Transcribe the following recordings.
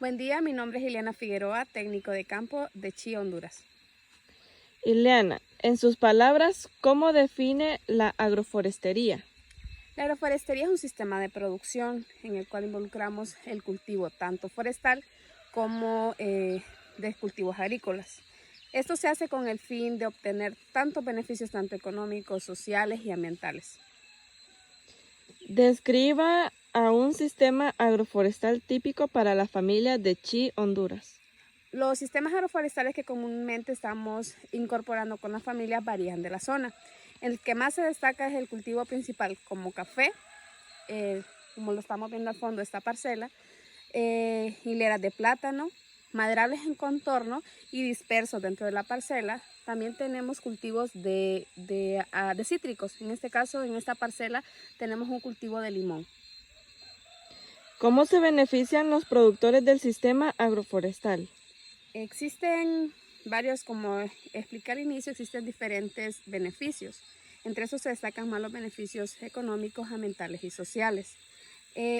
Buen día, mi nombre es Ileana Figueroa, técnico de campo de Chía, Honduras. Ileana, en sus palabras, ¿cómo define la agroforestería? La agroforestería es un sistema de producción en el cual involucramos el cultivo tanto forestal como de cultivos agrícolas. Esto se hace con el fin de obtener tantos beneficios tanto económicos, sociales y ambientales. Describa a un sistema agroforestal típico para la familia de Chi, Honduras. Los sistemas agroforestales que comúnmente estamos incorporando con las familias varían de la zona. El que más se destaca es el cultivo principal como café, como lo estamos viendo al fondo esta parcela, hileras de plátano, maderables en contorno y dispersos dentro de la parcela. También tenemos cultivos de cítricos. En este caso, en esta parcela, tenemos un cultivo de limón. ¿Cómo se benefician los productores del sistema agroforestal? Existen varios, como expliqué al inicio, existen diferentes beneficios. Entre esos se destacan más los beneficios económicos, ambientales y sociales.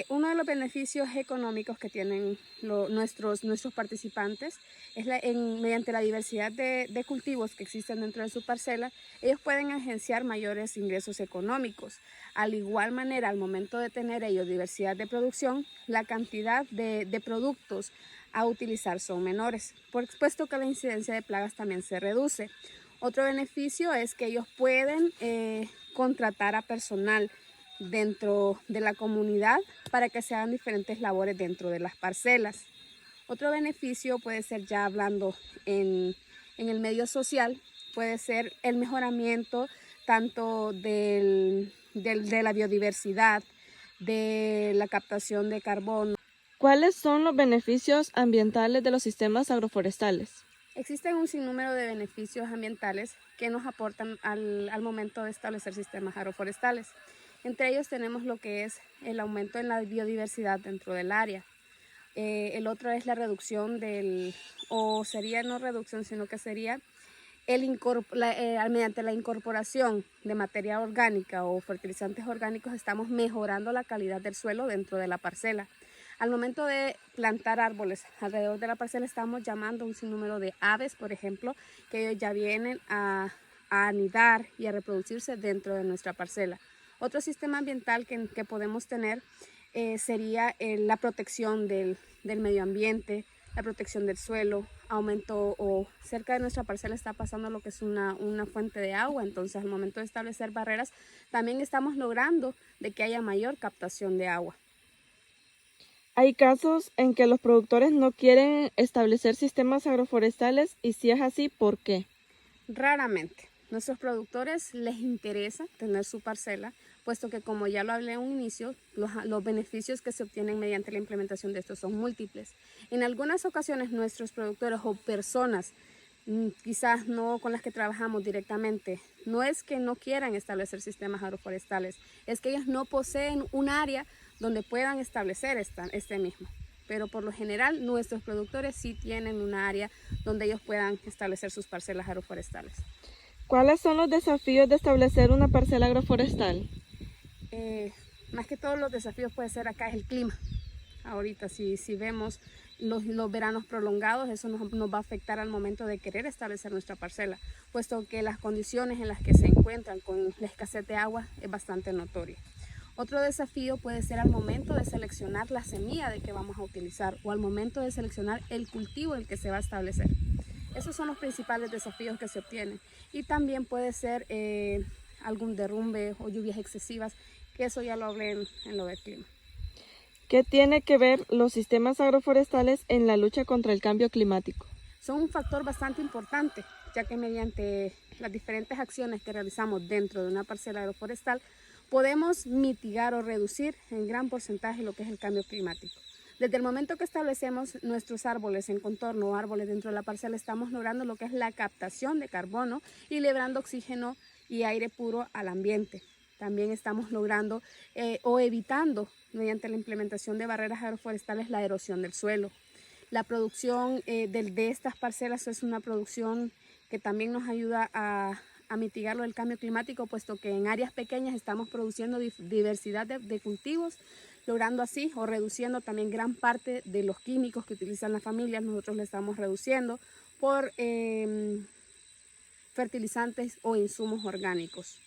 Uno de los beneficios económicos que tienen nuestros participantes es mediante la diversidad de cultivos que existen dentro de su parcela, ellos pueden agenciar mayores ingresos económicos. Al igual manera, al momento de tener ellos diversidad de producción, la cantidad de productos a utilizar son menores, puesto que la incidencia de plagas también se reduce. Otro beneficio es que ellos pueden contratar a personal dentro de la comunidad para que se hagan diferentes labores dentro de las parcelas. Otro beneficio puede ser, ya hablando en el medio social, puede ser el mejoramiento tanto de la biodiversidad, de la captación de carbono. ¿Cuáles son los beneficios ambientales de los sistemas agroforestales? Existen un sinnúmero de beneficios ambientales que nos aportan al momento de establecer sistemas agroforestales. Entre ellos tenemos lo que es el aumento en la biodiversidad dentro del área. El otro es la reducción o sería no reducción, sino que sería mediante la incorporación de materia orgánica o fertilizantes orgánicos, estamos mejorando la calidad del suelo dentro de la parcela. Al momento de plantar árboles alrededor de la parcela, estamos llamando a un sinnúmero de aves, por ejemplo, que ellos ya vienen a anidar y a reproducirse dentro de nuestra parcela. Otro sistema ambiental que podemos tener sería la protección del medio ambiente, la protección del suelo, aumento o cerca de nuestra parcela está pasando lo que es una fuente de agua, entonces al momento de establecer barreras también estamos logrando de que haya mayor captación de agua. Hay casos en que los productores no quieren establecer sistemas agroforestales y si es así, ¿por qué? Raramente. Nuestros productores les interesa tener su parcela, puesto que, como ya lo hablé en un inicio, los beneficios que se obtienen mediante la implementación de estos son múltiples. En algunas ocasiones nuestros productores o personas, quizás no con las que trabajamos directamente, no es que no quieran establecer sistemas agroforestales, es que ellos no poseen un área donde puedan establecer este mismo. Pero por lo general nuestros productores sí tienen un área donde ellos puedan establecer sus parcelas agroforestales. ¿Cuáles son los desafíos de establecer una parcela agroforestal? Más que todos los desafíos puede ser acá es el clima. Ahorita si vemos los veranos prolongados, eso nos va a afectar al momento de querer establecer nuestra parcela, puesto que las condiciones en las que se encuentran con la escasez de agua es bastante notoria. Otro desafío puede ser al momento de seleccionar la semilla de que vamos a utilizar o al momento de seleccionar el cultivo en el que se va a establecer. Esos son los principales desafíos que se obtienen. Y también puede ser algún derrumbe o lluvias excesivas, que eso ya lo hablé en lo del clima. ¿Qué tiene que ver los sistemas agroforestales en la lucha contra el cambio climático? Son un factor bastante importante, ya que mediante las diferentes acciones que realizamos dentro de una parcela agroforestal, podemos mitigar o reducir en gran porcentaje lo que es el cambio climático. Desde el momento que establecemos nuestros árboles en contorno o árboles dentro de la parcela, estamos logrando lo que es la captación de carbono y liberando oxígeno y aire puro al ambiente. También estamos logrando o evitando, mediante la implementación de barreras agroforestales, la erosión del suelo. La producción de estas parcelas es una producción que también nos ayuda a a mitigarlo del cambio climático, puesto que en áreas pequeñas estamos produciendo diversidad de cultivos, logrando así o reduciendo también gran parte de los químicos que utilizan las familias. Nosotros le estamos reduciendo por fertilizantes o insumos orgánicos.